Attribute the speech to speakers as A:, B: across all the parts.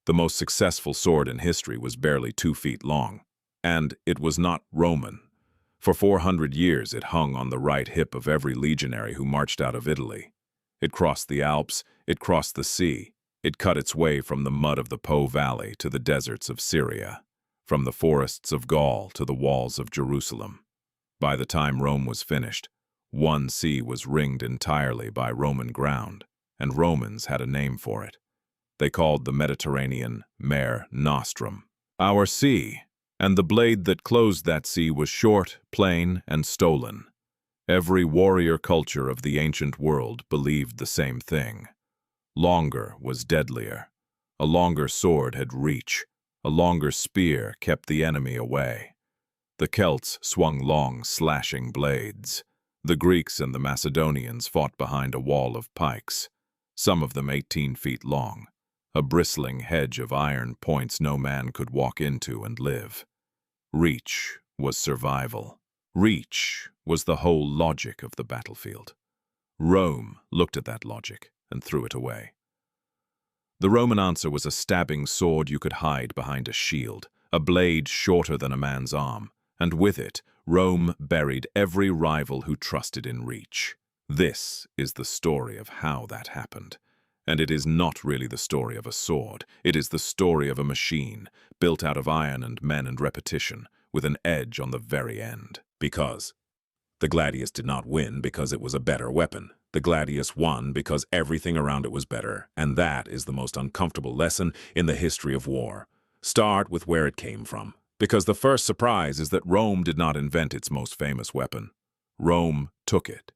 A: The most successful sword in history was barely 2 feet long, and it was not Roman. For 400 years it hung on the right hip of every legionary who marched out of Italy. It crossed the Alps, it crossed the sea, it cut its way from the mud of the Po Valley to the deserts of Syria, from the forests of Gaul to the walls of Jerusalem. By the time Rome was finished, one sea was ringed entirely by Roman ground, and Romans had a name for it. They called the Mediterranean Mare Nostrum, our sea, and the blade that closed that sea was short, plain, and stolen. Every warrior culture of the ancient world believed the same thing. Longer was deadlier. A longer sword had reach. A longer spear kept the enemy away. The Celts swung long, slashing blades. The Greeks and the Macedonians fought behind a wall of pikes, some of them 18 feet long, a bristling hedge of iron points no man could walk into and live. Reach was survival. Reach was the whole logic of the battlefield. Rome looked at that logic and threw it away. The Roman answer was a stabbing sword you could hide behind a shield, a blade shorter than a man's arm, and with it, Rome buried every rival who trusted in reach. This is the story of how that happened. And it is not really the story of a sword. It is the story of a machine, built out of iron and men and repetition, with an edge on the very end. Because the Gladius did not win because it was a better weapon. The Gladius won because everything around it was better, and that is the most uncomfortable lesson in the history of war. Start with where it came from. Because the first surprise is that Rome did not invent its most famous weapon. Rome took it.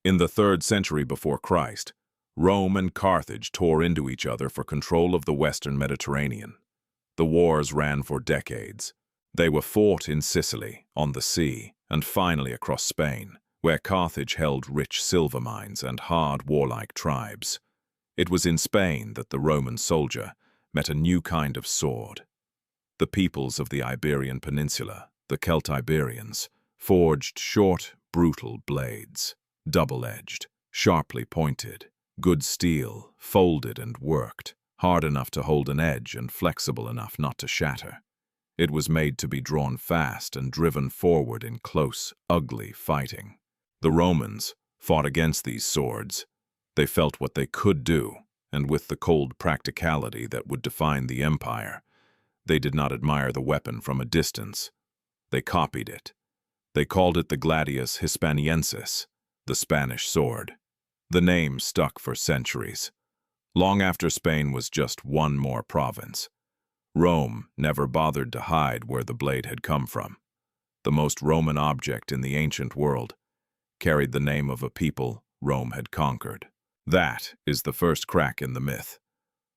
A: In the 3rd century before Christ, Rome and Carthage tore into each other for control of the western Mediterranean. The wars ran for decades. They were fought in Sicily, on the sea, and finally across Spain, where Carthage held rich silver mines and hard warlike tribes. It was in Spain that the Roman soldier met a new kind of sword. The peoples of the Iberian Peninsula, the Celtiberians, forged short, brutal blades, double-edged, sharply pointed, good steel, folded and worked, hard enough to hold an edge and flexible enough not to shatter. It was made to be drawn fast and driven forward in close, ugly fighting. The Romans fought against these swords. They felt what they could do, and with the cold practicality that would define the empire, they did not admire the weapon from a distance. They copied it. They called it the Gladius Hispaniensis, the Spanish sword. The name stuck for centuries. Long after Spain was just one more province. Rome never bothered to hide where the blade had come from. The most Roman object in the ancient world carried the name of a people Rome had conquered. That is the first crack in the myth.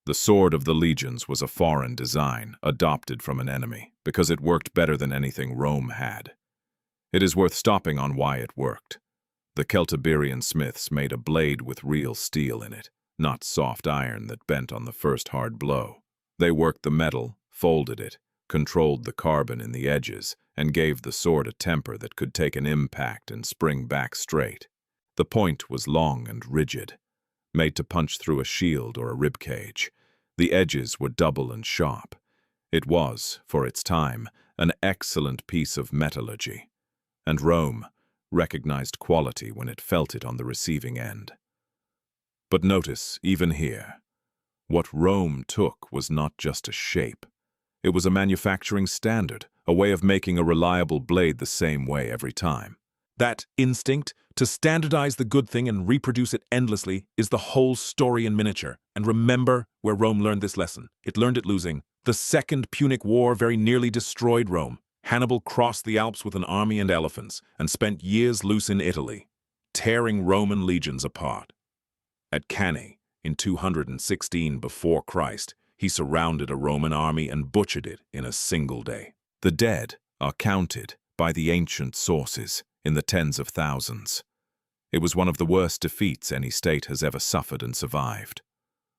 A: The sword of the legions was a foreign design, adopted from an enemy, because it worked better than anything Rome had. It is worth stopping on why it worked. The Celtiberian smiths made a blade with real steel in it, not soft iron that bent on the first hard blow. They worked the metal, folded it, controlled the carbon in the edges, and gave the sword a temper that could take an impact and spring back straight. The point was long and rigid, made to punch through a shield or a rib cage. The edges were double and sharp. It was, for its time, an excellent piece of metallurgy, and Rome recognized quality when it felt it on the receiving end. But notice, even here, what Rome took was not just a shape. It was a manufacturing standard, a way of making a reliable blade the same way every time. That instinct to standardize the good thing and reproduce it endlessly is the whole story in miniature. And remember where Rome learned this lesson. It learned it losing. The Second Punic War very nearly destroyed Rome. Hannibal crossed the Alps with an army and elephants and spent years loose in Italy, tearing Roman legions apart. At Cannae, in 216 before Christ, he surrounded a Roman army and butchered it in a single day. The dead are counted by the ancient sources in the tens of thousands. It was one of the worst defeats any state has ever suffered and survived.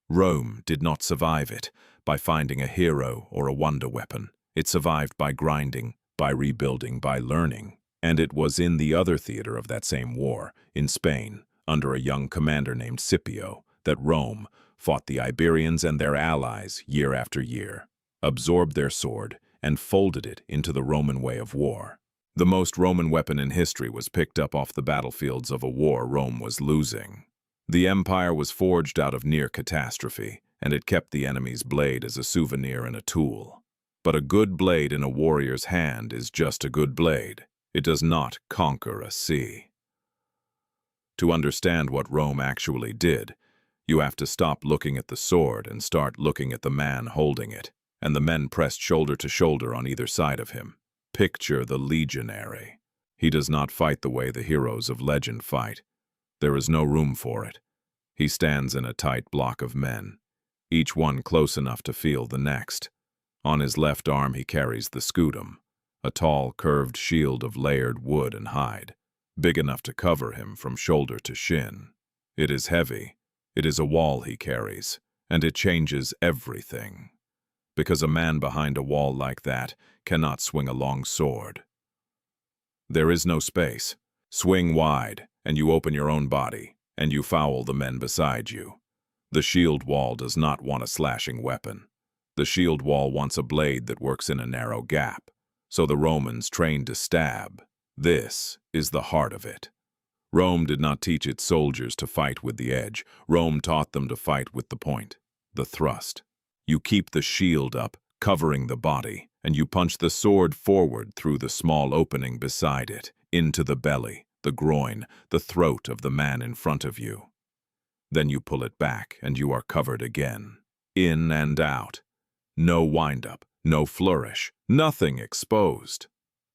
A: Rome did not survive it by finding a hero or a wonder weapon. It survived by grinding, by rebuilding, by learning. And it was in the other theater of that same war, in Spain, under a young commander named Scipio, that Rome, fought the Iberians and their allies year after year, absorbed their sword, and folded it into the Roman way of war. The most Roman weapon in history was picked up off the battlefields of a war Rome was losing. The empire was forged out of near catastrophe, and it kept the enemy's blade as a souvenir and a tool. But a good blade in a warrior's hand is just a good blade. It does not conquer a sea. To understand what Rome actually did, you have to stop looking at the sword and start looking at the man holding it, and the men pressed shoulder to shoulder on either side of him. Picture the legionary. He does not fight the way the heroes of legend fight. There is no room for it. He stands in a tight block of men, each one close enough to feel the next. On his left arm he carries the scutum, a tall, curved shield of layered wood and hide, big enough to cover him from shoulder to shin. It is heavy. It is a wall he carries, and it changes everything. Because a man behind a wall like that cannot swing a long sword. There is no space. Swing wide, and you open your own body, and you foul the men beside you. The shield wall does not want a slashing weapon. The shield wall wants a blade that works in a narrow gap. So the Romans trained to stab. This is the heart of it. Rome did not teach its soldiers to fight with the edge. Rome taught them to fight with the point, the thrust. You keep the shield up, covering the body, and you punch the sword forward through the small opening beside it, into the belly, the groin, the throat of the man in front of you. Then you pull it back, and you are covered again. In and out. No wind-up, no flourish, nothing exposed.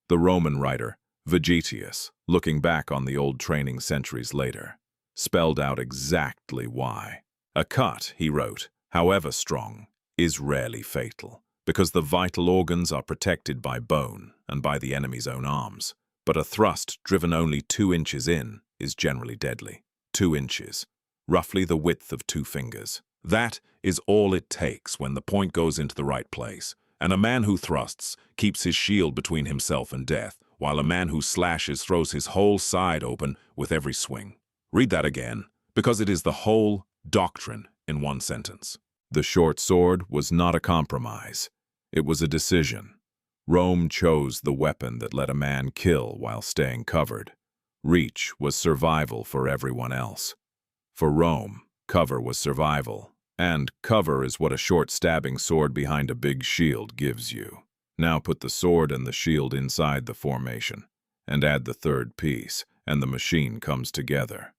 A: The Roman writer, Vegetius, looking back on the old training centuries later, spelled out exactly why. A cut, he wrote, however strong, is rarely fatal, because the vital organs are protected by bone and by the enemy's own arms. But a thrust driven only 2 inches in is generally deadly. 2 inches, roughly the width of 2 fingers. That is all it takes when the point goes into the right place. And a man who thrusts keeps his shield between himself and death, while a man who slashes throws his whole side open with every swing. Read that again, because it is the whole doctrine in one sentence. The short sword was not a compromise. It was a decision. Rome chose the weapon that let a man kill while staying covered. Reach was survival for everyone else. For Rome, cover was survival, and cover is what a short stabbing sword behind a big shield gives you. Now put the sword and the shield inside the formation, and add the third piece, and the machine comes together.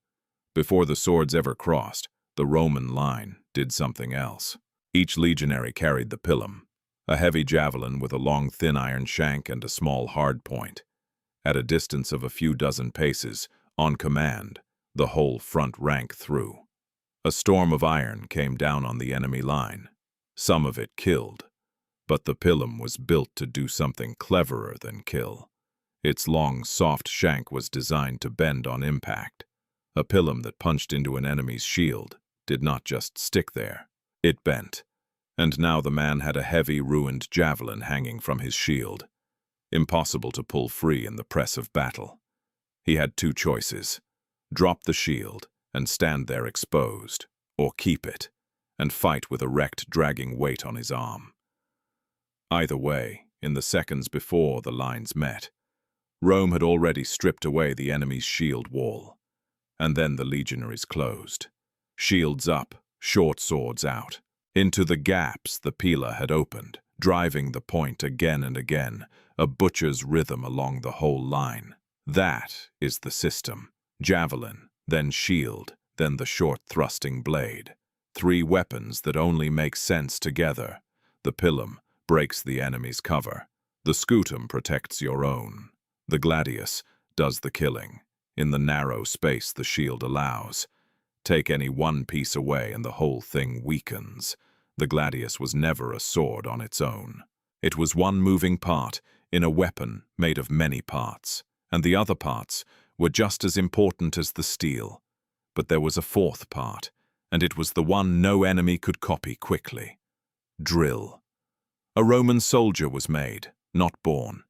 A: Before the swords ever crossed, the Roman line did something else. Each legionary carried the pilum, a heavy javelin with a long thin iron shank and a small hard point. At a distance of a few dozen paces, on command, the whole front rank through. A storm of iron came down on the enemy line. Some of it killed, but the pilum was built to do something cleverer than kill. Its long, soft shank was designed to bend on impact. A pilum that punched into an enemy's shield did not just stick there. It bent, and now the man had a heavy, ruined javelin hanging from his shield. Impossible to pull free in the press of battle. He had 2 choices: drop the shield and stand there exposed, or keep it and fight with a wrecked, dragging weight on his arm. Either way, in the seconds before the lines met, Rome had already stripped away the enemy's shield wall. And then the legionaries closed. Shields up, short swords out. Into the gaps the pila had opened, driving the point again and again, a butcher's rhythm along the whole line. That is the system. Javelin, then shield, then the short thrusting blade. 3 weapons that only make sense together. The pilum breaks the enemy's cover. The scutum protects your own. The gladius does the killing. In the narrow space the shield allows. Take any one piece away and the whole thing weakens. The gladius was never a sword on its own. It was one moving part in a weapon made of many parts, and the other parts were just as important as the steel. But there was a 4th part, and it was the one no enemy could copy quickly. Drill. A Roman soldier was made, not born.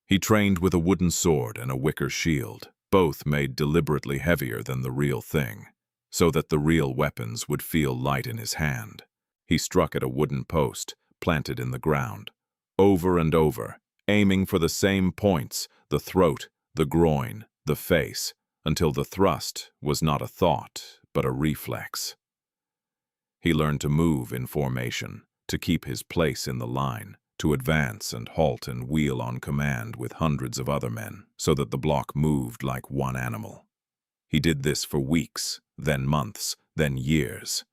A: He trained with a wooden sword and a wicker shield, both made deliberately heavier than the real thing. so that the real weapons would feel light in his hand. He struck at a wooden post, planted in the ground, over and over, aiming for the same points, the throat, the groin, the face, until the thrust was not a thought, but a reflex. He learned to move in formation, to keep his place in the line, to advance and halt and wheel on command with hundreds of other men, so that the block moved like one animal. He did this for weeks, then months, then years.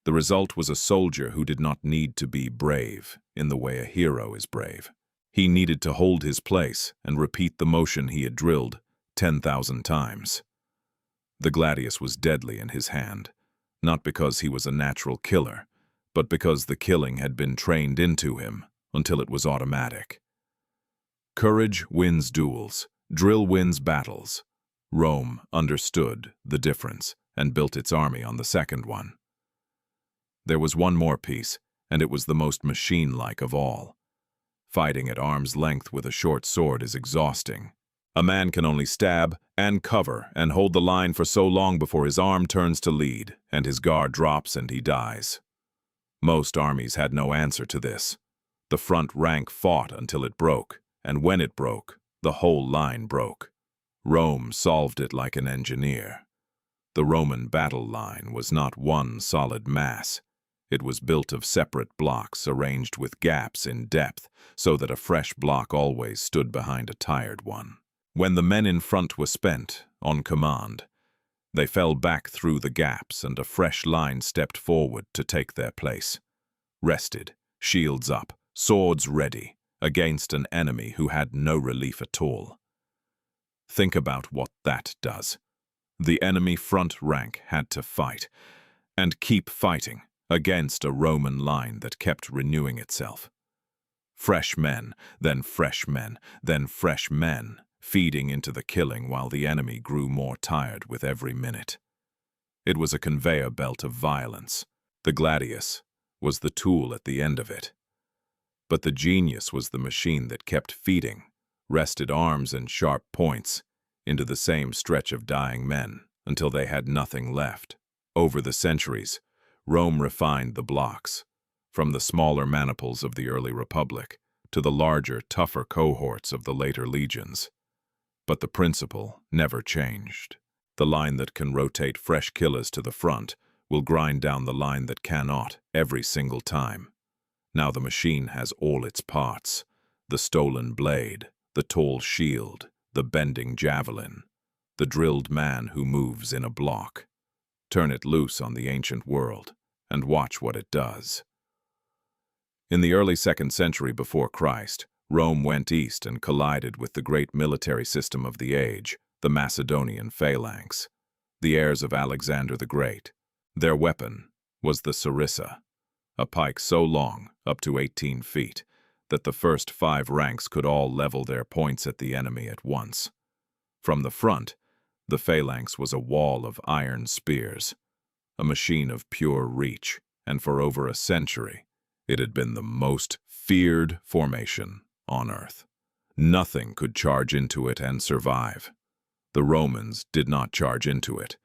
A: The result was a soldier who did not need to be brave in the way a hero is brave. He needed to hold his place and repeat the motion he had drilled 10,000 times. The Gladius was deadly in his hand, not because he was a natural killer, but because the killing had been trained into him until it was automatic. Courage wins duels, drill wins battles. Rome understood the difference and built its army on the second one. There was one more piece, and it was the most machine-like of all. Fighting at arm's length with a short sword is exhausting. A man can only stab and cover and hold the line for so long before his arm turns to lead, and his guard drops and he dies. Most armies had no answer to this. The front rank fought until it broke, and when it broke, the whole line broke. Rome solved it like an engineer. The Roman battle line was not one solid mass. It was built of separate blocks arranged with gaps in depth so that a fresh block always stood behind a tired one. When the men in front were spent, on command, they fell back through the gaps and a fresh line stepped forward to take their place. Rested, shields up, swords ready, against an enemy who had no relief at all. Think about what that does. The enemy front rank had to fight, and keep fighting, against a Roman line that kept renewing itself. Fresh men, then fresh men, then fresh men, feeding into the killing while the enemy grew more tired with every minute. It was a conveyor belt of violence. The Gladius was the tool at the end of it. But the genius was the machine that kept feeding, rested arms and sharp points, into the same stretch of dying men until they had nothing left. Over the centuries, Rome refined the blocks, from the smaller maniples of the early Republic to the larger, tougher cohorts of the later legions. But the principle never changed. The line that can rotate fresh killers to the front will grind down the line that cannot every single time. Now the machine has all its parts: the stolen blade, the tall shield, the bending javelin, the drilled man who moves in a block. Turn it loose on the ancient world, and watch what it does. In the early 2nd century before Christ, Rome went east and collided with the great military system of the age, the Macedonian phalanx, the heirs of Alexander the Great. Their weapon was the sarissa, a pike so long, up to 18 feet, that the first 5 ranks could all level their points at the enemy at once. From the front, the phalanx was a wall of iron spears, a machine of pure reach, and for over a century, it had been the most feared formation on earth. Nothing could charge into it and survive. The Romans did not charge into it.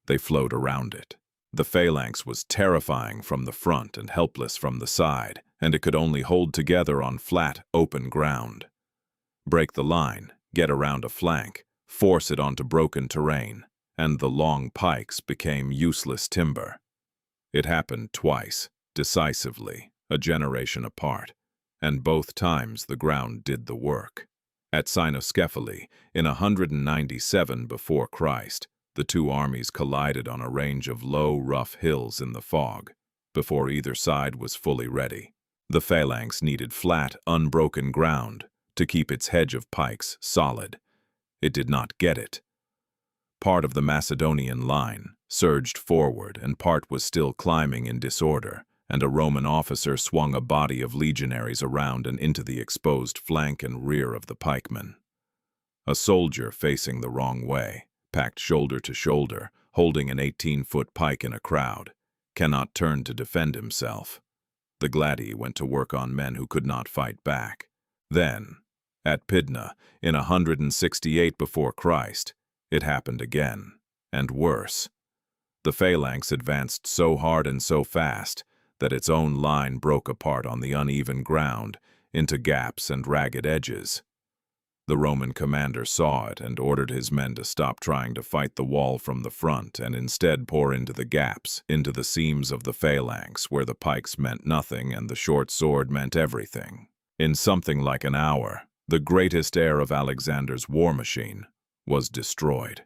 A: They flowed around it. The phalanx was terrifying from the front and helpless from the side, and it could only hold together on flat, open ground. Break the line, get around a flank, force it onto broken terrain, and the long pikes became useless timber. It happened twice, decisively, a generation apart, and both times the ground did the work. At Cynoscephali, in 197 before Christ, the two armies collided on a range of low, rough hills in the fog, before either side was fully ready. The phalanx needed flat, unbroken ground to keep its hedge of pikes solid. It did not get it. Part of the Macedonian line surged forward and part was still climbing in disorder, and a Roman officer swung a body of legionaries around and into the exposed flank and rear of the pikemen. A soldier facing the wrong way, packed shoulder to shoulder, holding an 18-foot pike in a crowd, cannot turn to defend himself. The gladi went to work on men who could not fight back. Then, at Pydna, in 168 before Christ, it happened again, and worse. The phalanx advanced so hard and so fast that its own line broke apart on the uneven ground into gaps and ragged edges. The Roman commander saw it and ordered his men to stop trying to fight the wall from the front and instead pour into the gaps, into the seams of the phalanx where the pikes meant nothing and the short sword meant everything. In something like an hour, the greatest heir of Alexander's war machine was destroyed.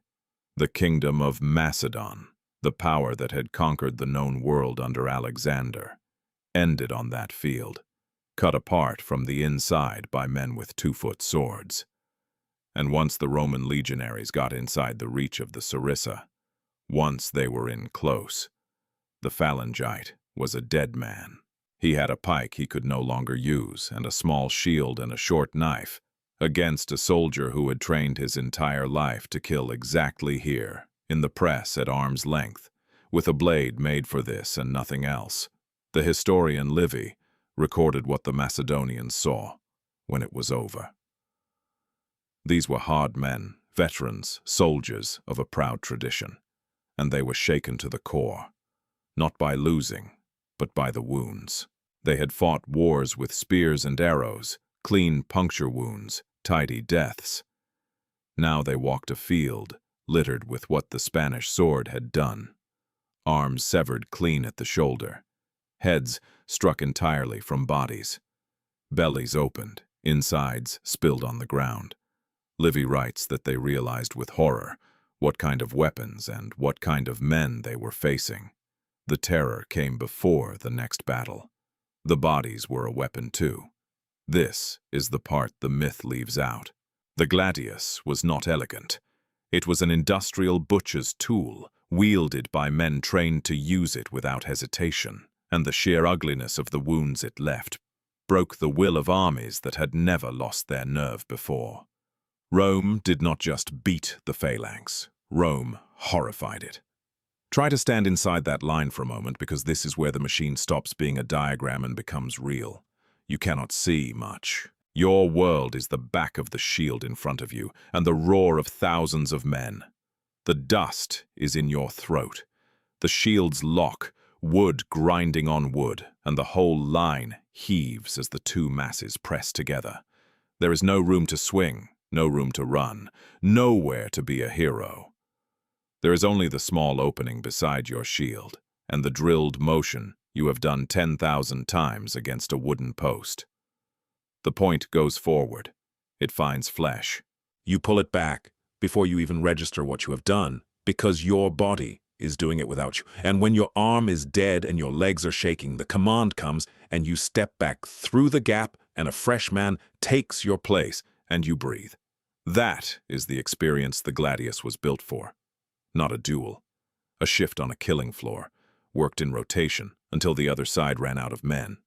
A: The kingdom of Macedon, the power that had conquered the known world under Alexander, ended on that field, cut apart from the inside by men with 2-foot swords. And once the Roman legionaries got inside the reach of the Sarissa, once they were in close, the phalangite was a dead man. He had a pike he could no longer use, and a small shield and a short knife, against a soldier who had trained his entire life to kill exactly here, in the press at arm's length, with a blade made for this and nothing else. The historian Livy recorded what the Macedonians saw when it was over. These were hard men, veterans, soldiers of a proud tradition, and they were shaken to the core, not by losing, but by the wounds. They had fought wars with spears and arrows, clean puncture wounds, tidy deaths. Now they walked a field littered with what the Spanish sword had done. Arms severed clean at the shoulder, heads struck entirely from bodies, bellies opened, insides spilled on the ground. Livy writes that they realized with horror what kind of weapons and what kind of men they were facing. The terror came before the next battle. The bodies were a weapon too. This is the part the myth leaves out. The Gladius was not elegant. It was an industrial butcher's tool, wielded by men trained to use it without hesitation, and the sheer ugliness of the wounds it left broke the will of armies that had never lost their nerve before. Rome did not just beat the phalanx. Rome horrified it. Try to stand inside that line for a moment, because this is where the machine stops being a diagram and becomes real. You cannot see much. Your world is the back of the shield in front of you, and the roar of thousands of men. The dust is in your throat. The shield's lock, wood grinding on wood, and the whole line heaves as the two masses press together. There is no room to swing, no room to run, nowhere to be a hero. There is only the small opening beside your shield, and the drilled motion you have done 10,000 times against a wooden post. The point goes forward. It finds flesh. You pull it back before you even register what you have done, because your body is doing it without you. And when your arm is dead and your legs are shaking, the command comes and you step back through the gap and a fresh man takes your place and you breathe. That is the experience the Gladius was built for. Not a duel. A shift on a killing floor, worked in rotation until the other side ran out of men.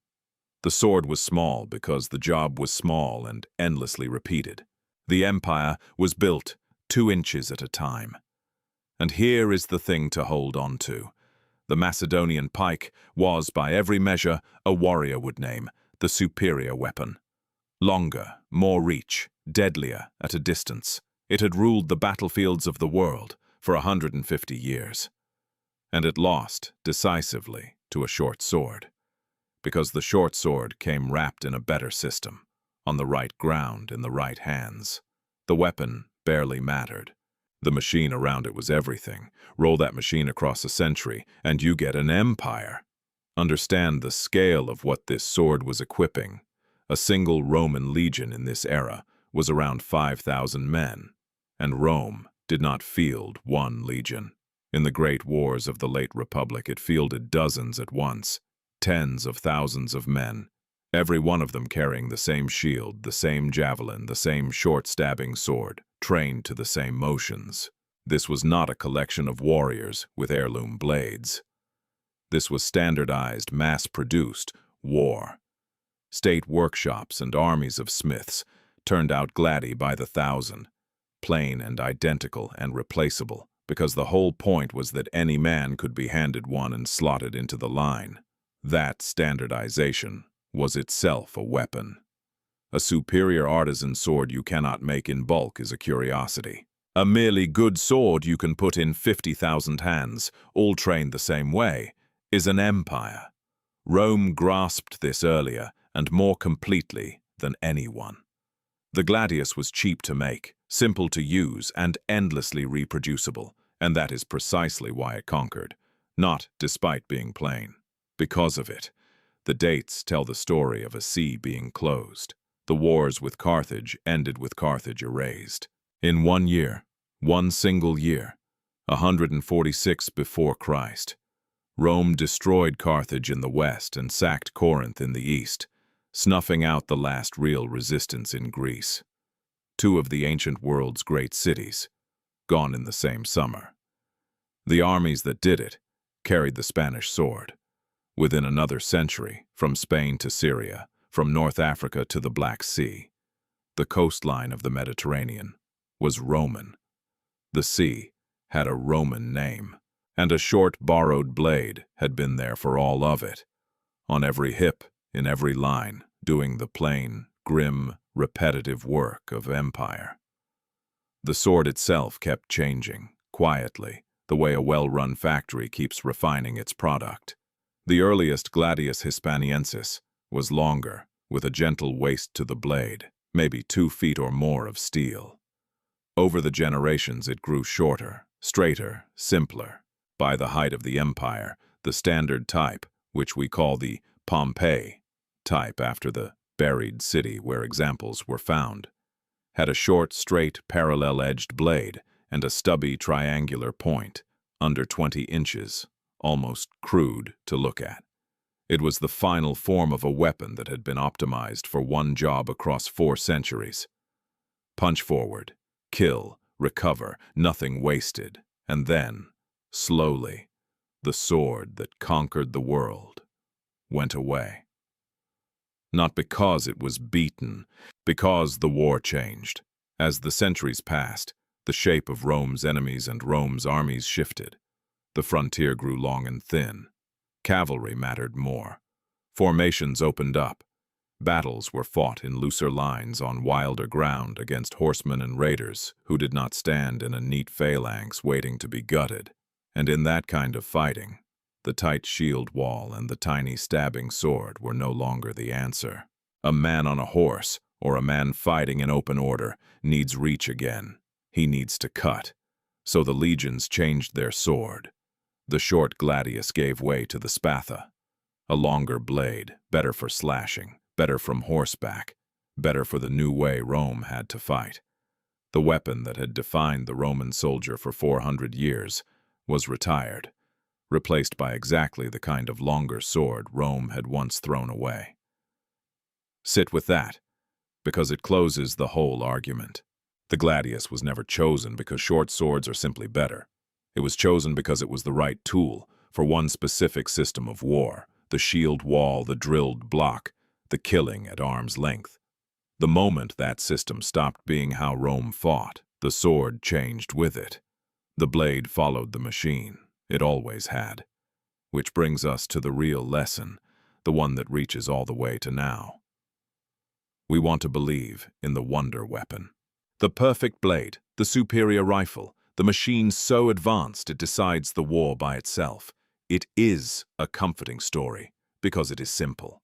A: The sword was small because the job was small and endlessly repeated. The empire was built 2 inches at a time. And here is the thing to hold on to. The Macedonian pike was, by every measure a warrior would name, the superior weapon. Longer, more reach, deadlier at a distance. It had ruled the battlefields of the world for 150 years. And it lost decisively to a short sword, because the short sword came wrapped in a better system, on the right ground in the right hands. The weapon barely mattered. The machine around it was everything. Roll that machine across a century, and you get an empire. Understand the scale of what this sword was equipping. A single Roman legion in this era was around 5,000 men, and Rome did not field 1 legion. In the great wars of the late Republic, it fielded dozens at once, tens of thousands of men, every one of them carrying the same shield, the same javelin, the same short-stabbing sword, trained to the same motions. This was not a collection of warriors with heirloom blades. This was standardized, mass-produced war. State workshops and armies of smiths turned out gladi by the thousand, plain and identical and replaceable, because the whole point was that any man could be handed one and slotted into the line. That standardization was itself a weapon. A superior artisan sword you cannot make in bulk is a curiosity. A merely good sword you can put in 50,000 hands, all trained the same way, is an empire. Rome grasped this earlier and more completely than anyone. The Gladius was cheap to make, simple to use, and endlessly reproducible, and that is precisely why it conquered. Not despite being plain. Because of it. The dates tell the story of a sea being closed. The wars with Carthage ended with Carthage erased. In 1 year, one single year, 146 before Christ, Rome destroyed Carthage in the west and sacked Corinth in the east, snuffing out the last real resistance in Greece. Two of the ancient world's great cities, gone in the same summer. The armies that did it carried the Spanish sword. Within another century, from Spain to Syria, from North Africa to the Black Sea, the coastline of the Mediterranean was Roman. The sea had a Roman name, and a short borrowed blade had been there for all of it, on every hip, in every line, doing the plain, grim, repetitive work of empire. The sword itself kept changing, quietly, the way a well-run factory keeps refining its product. The earliest Gladius Hispaniensis was longer, with a gentle waist to the blade, maybe 2 feet or more of steel. Over the generations it grew shorter, straighter, simpler. By the height of the empire, the standard type, which we call the Pompeii type after the buried city where examples were found, had a short, straight, parallel-edged blade and a stubby triangular point, under 20 inches, almost crude to look at. It was the final form of a weapon that had been optimized for one job across 4 centuries. Punch forward, kill, recover, nothing wasted, and then, slowly, the sword that conquered the world went away. Not because it was beaten, because the war changed. As the centuries passed, the shape of Rome's enemies and Rome's armies shifted. The frontier grew long and thin. Cavalry mattered more. Formations opened up. Battles were fought in looser lines on wilder ground against horsemen and raiders who did not stand in a neat phalanx waiting to be gutted. And in that kind of fighting, the tight shield wall and the tiny stabbing sword were no longer the answer. A man on a horse, or a man fighting in open order, needs reach again. He needs to cut. So the legions changed their sword. The short Gladius gave way to the spatha. A longer blade, better for slashing, better from horseback, better for the new way Rome had to fight. The weapon that had defined the Roman soldier for 400 years was retired, replaced by exactly the kind of longer sword Rome had once thrown away. Sit with that, because it closes the whole argument. The Gladius was never chosen because short swords are simply better. It was chosen because it was the right tool for one specific system of war, the shield wall, the drilled block, the killing at arm's length. The moment that system stopped being how Rome fought, the sword changed with it. The blade followed the machine. It always had. Which brings us to the real lesson, the one that reaches all the way to now. We want to believe in the wonder weapon. The perfect blade, the superior rifle, the machine so advanced it decides the war by itself. It is a comforting story, because it is simple.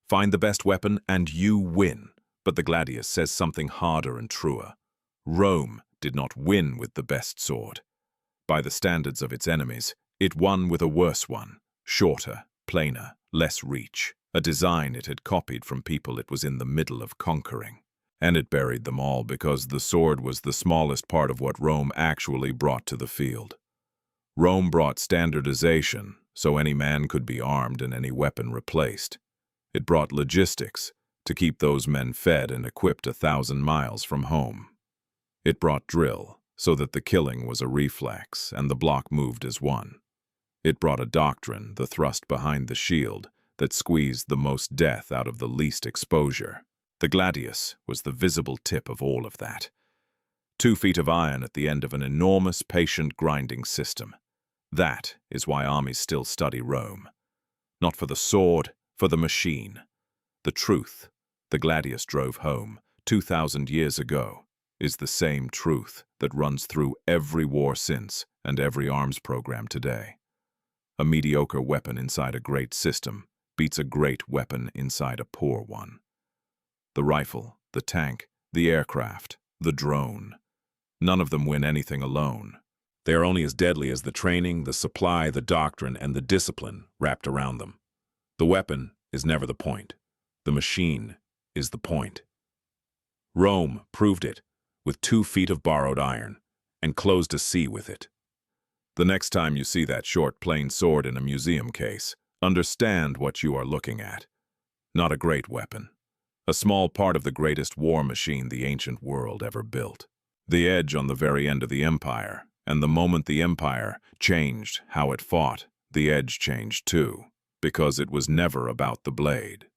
A: Find the best weapon and you win. But the Gladius says something harder and truer. Rome did not win with the best sword. By the standards of its enemies, it won with a worse one, shorter, plainer, less reach, a design it had copied from people it was in the middle of conquering. And it buried them all because the sword was the smallest part of what Rome actually brought to the field. Rome brought standardization, so any man could be armed and any weapon replaced. It brought logistics, to keep those men fed and equipped 1,000 miles from home. It brought drill, so that the killing was a reflex and the block moved as one. It brought a doctrine, the thrust behind the shield, that squeezed the most death out of the least exposure. The Gladius was the visible tip of all of that. 2 feet of iron at the end of an enormous, patient grinding system. That is why armies still study Rome. Not for the sword, for the machine. The truth, the Gladius drove home 2,000 years ago, is the same truth that runs through every war since and every arms program today. A mediocre weapon inside a great system beats a great weapon inside a poor one. The rifle, the tank, the aircraft, the drone. None of them win anything alone. They are only as deadly as the training, the supply, the doctrine, and the discipline wrapped around them. The weapon is never the point. The machine is the point. Rome proved it with 2 feet of borrowed iron and closed a sea with it. The next time you see that short, plain sword in a museum case, understand what you are looking at. Not a great weapon. A small part of the greatest war machine the ancient world ever built. The edge on the very end of the empire, and the moment the empire changed how it fought, the edge changed too, because it was never about the blade.